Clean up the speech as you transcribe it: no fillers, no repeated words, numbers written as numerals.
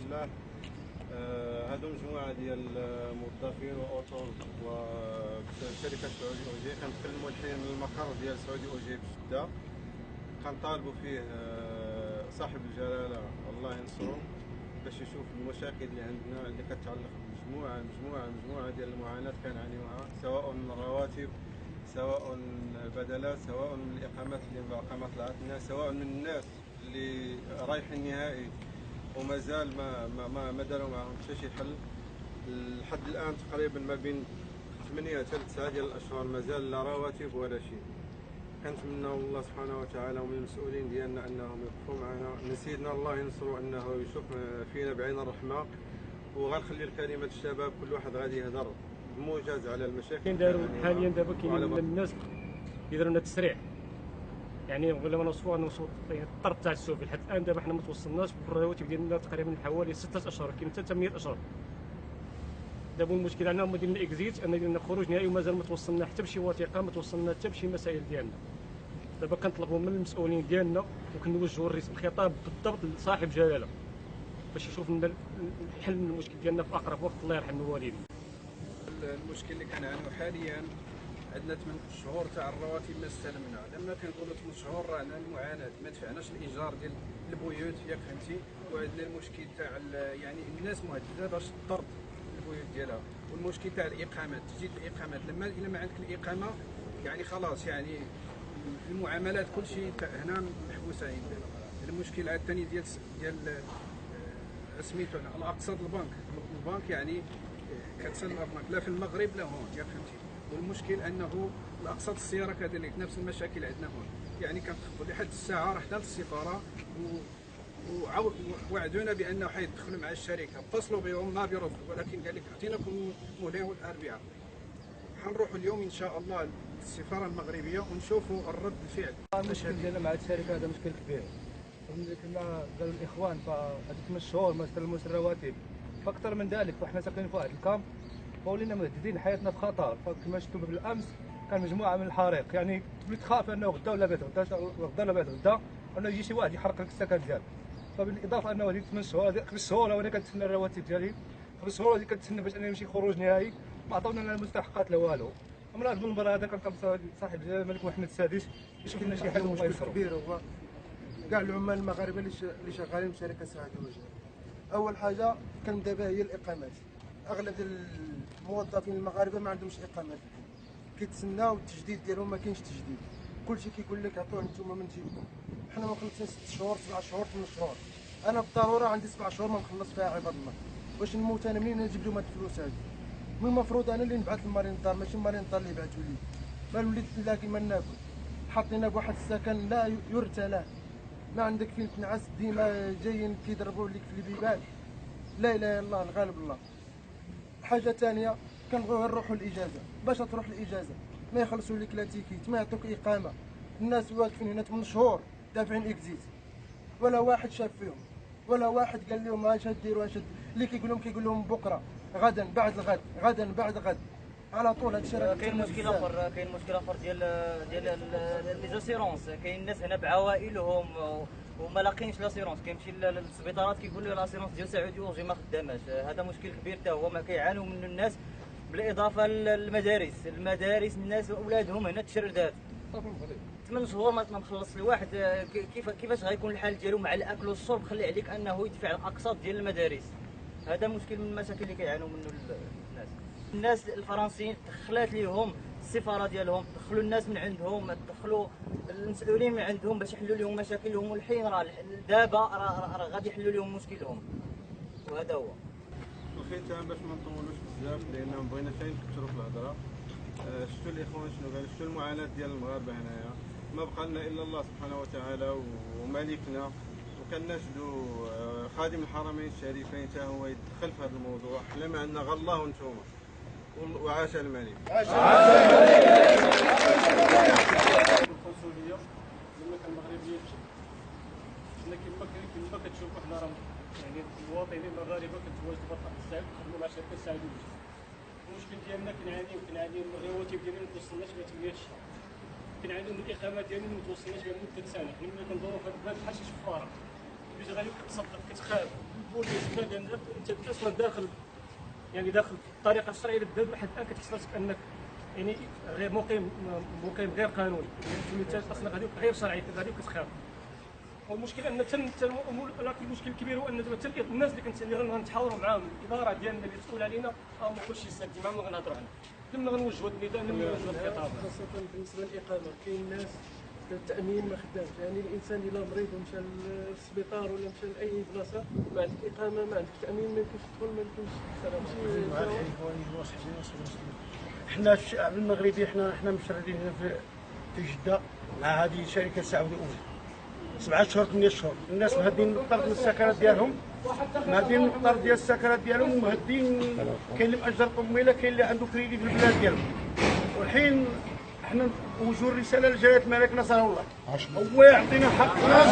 الله. هادو مجموعه ديال الموظفين واطر وشركه سعودي اوجي كنتكلموا الحين من المقر ديال سعودي اوجي بجده. كنطالبوا فيه صاحب الجلاله الله ينصرو باش يشوف المشاكل اللي عندنا اللي كتعلق بمجموعه ديال المعاناه كنعانيوها، سواء من الرواتب، سواء البدلات، سواء من الاقامات اللي باقا ما طلعتنا، سواء من الناس اللي رايحين نهائي ومازال ما داروا معهم حتى شي حل. لحد الان تقريبا ما بين 8 حتى 9 ديال الاشهر مازال لا رواتب ولا شيء. كنتمنى الله سبحانه وتعالى ومن المسؤولين ديالنا انهم يوقفوا معنا، من سيدنا الله ينصروا انه يشوف فينا بعين الرحمه. وغنخلي الكلمه الشباب كل واحد غادي يهضر بموجز على المشاكل داروا حاليا. دابا كاينين الناس يديروا لنا تسريع، يعني ولا ما نوصفوا الطرف تاع السوفي. لحد الان دابا حنا ما توصلناش بالرواتب ديالنا تقريبا حوالي 6 اشهر، كاين حتى 8 اشهر. دابا المشكل عندنا هما ديالنا اكزيت، ان ديالنا خروج نهائي ومازال ما توصلنا حتى بشي وثيقه، ما توصلنا حتى بشي مسائل ديالنا. دابا كنطلبوا من المسؤولين ديالنا وكنوجهوا الخطاب بالضبط لصاحب جلاله باش يشوف لنا الحل من المشكل ديالنا في اقرب وقت، الله يرحم الوالدين. المشكل اللي كنعانيو حاليا عندنا 8 شهور تاع الرواتب ما استلمنا. لما كنقولوا 8 شهور راه عندنا المعاناه، ما دفعناش الايجار ديال البيوت ياك فهمتي، وعندنا المشكل تاع يعني الناس مهدده باش تطرد البيوت ديالها، والمشكل تاع الاقامات، تجديد الاقامات. الا ما عندك الاقامه يعني خلاص، يعني المعاملات كل شيء هنا محبوسه عندنا. المشكل عاوتاني ديال سميتو الاقساط البنك يعني كتسلم البنك لا في المغرب لا هون ياك فهمتي. والمشكل انه الاقساط السياره كذلك نفس المشاكل عندنا هون، يعني كنخبوا لحد الساعه رحنا للسفاره ووعدونا بانه حيدخلوا مع الشركه، اتصلوا بهم ما بيردوا، ولكن قال لك عطيناكم مهله الاربعاء. حنروحوا اليوم ان شاء الله للسفاره المغربيه ونشوفوا الرد الفعل. المشكل ديالنا مع الشركه هذا مشكل كبير، كما قالوا الاخوان فهاد 8 شهور ما استلموش الرواتب، فاكثر من ذلك فاحنا ساكنين في واحد الكامب ولينا مهددين حياتنا في خطر. فكما شفتوا بالامس كان مجموعه من الحريق، يعني تولي تخاف انه غدا ولا بعد غدا انه يجي شي واحد يحرق لك السكن ديالك. فبالاضافه انه هذه 8 شهور 5 شهور وانا كنتسنى الرواتب ديالي، 5 شهور هذه كنتسنى باش انني نمشي خروج نهائي، ما عطاونا لا المستحقات لا والو. من هذا المنبر هذا كنطلب صاحب الجلاله الملك محمد السادس يشوف لنا شي حل. مشكل كبير هو كاع العمال المغاربه اللي شغالين في شركه سعودي اوجي. اول حاجه كنبدا بها هي الاقامات. اغلب الموظفين المغاربه ما عندهمش اقامات، كيتسناو التجديد ديالهم، ما كاينش تجديد، كلشي كيقول لك عطوه نتوما من جيبكم. حنا مخلصين 6 شهور 7 شهور 8 شهور، انا بالضروره عندي 7 شهور ما نخلص فيها عباد الله. واش نموت انا منين نجيب لهم هاد الفلوس هادي؟ من المفروض انا اللي نبعث لمارين الدار، ماشي مارين الدار اللي يبعثوا لي. ما الوليد لاقي ما ناكل، حاطينا بواحد السكن لا يرثى له، ما عندك فين تنعس، ديما جايين كيضربوا لك في البيبان. لا اله الا الله الغالب الله. حاجه ثانيه كنبغيو نروحوا الاجازه، باش تروح الاجازه ما يخلصوا لك لا تيكيت، ما يعطوك اقامه. الناس واقفين هنا 8 شهور دافعين اكزيت، ولا واحد شاف فيهم، ولا واحد قال لهم اش ديروا اش اللي كيقول لهم بكره، غدا بعد الغد، غدا بعد غد، على طول هذا الشيء. كاين مشكل اخر ديال لي زاسيرونس. كاين الناس هنا بعوائلهم وما لاقينش لاسيرونس، كيمشي للسبيطارات كيقول له لاسيرونس ديال سعودي اوجي ما خداماش. هذا مشكل كبير حتى هو ما كيعانوا منه الناس. بالاضافه للمدارس الناس اولادهم هنا تشردات. 8 شهور ما مخلص الواحد، كيفاش غيكون الحال ديالو مع الاكل والشرب؟ خلي عليك انه يدفع الاقساط ديال المدارس. هذا مشكل من المشاكل اللي كيعانوا منه الناس الفرنسيين. دخلات ليهم السفاره ديالهم، دخلوا الناس من عندهم، دخلوا المسؤولين من عندهم باش يحلوا لهم مشاكلهم، والحين راه دابا راه غادي يحلوا لهم مشكلهم، وهذا هو الختام. باش ما نطولوش بزاف لان ما بغيناش نكثروا في الهضره. شفتوا الاخوان شنو قالوا، شفتوا المعاناه ديال المغاربه هنايا. ما بقى لنا الا الله سبحانه وتعالى ومالكنا، وكناشدوا خادم الحرمين الشريفين حتى هو يدخل في هذا الموضوع. حنا ما عندنا غير الله وانتوما، وعاش الملك. القنصليه المملكه المغربيه في جده. حنا كما كتشوفوا حنا راه يعني المواطنين المغاربه كنتواجدوا كنخدموا مع شركه سعودي اوجي. المشكل ديالنا كنعانيو من الرواتب ديالنا ما توصلناش ب 8 شهور، كنعانيو من الاقامه ديالنا ما توصلناش بها لمده سنه. حنا ملي كندوروا في هذا البلاد بحال شي شفاره، كتجي غادي كتصدق كتخاف البوليس كان انت اصلا داخل يعني داخل الطريقه الشرعيه اللي بدات لحد الان كتحس راسك انك يعني غير مقيم غير قانوني يعني اصلا غادي غير شرعي غادي كتخاف. والمشكل ان ولكن المشكل الكبير هو ان دابا الناس اللي كنت نتحاوروا معاهم الاداره ديالنا اللي مسؤوله علينا راهم كلشي ساكتين ما غنهضروا عنه لما غنوجهوا النداء لما غنوجهوا الخطاب. خاصة بالنسبة للإقامة كاين ناس التأمين ما خدامش يعني الإنسان إلا مريض ومشى للسبيطار ولا مشى لأي بلاصة ما عندك إقامة ما عندك تأمين ما يمكنش تدخل ما يمكنش احنا الشعب المغربي احنا مشردين هنا في جدة مع هذه الشركة السعودية 7 شهور 8 شهور الناس مهدين الطرد من السكنات ديالهم مهدين الطرد ديال السكنات ديالهم ومهدين كاين اللي مأجر طميلة كاين اللي عنده كريدي في البلاد ديالهم والحين احنا وجهوا الرسالة لجلالة الملك نصره الله هو يعطينا حقنا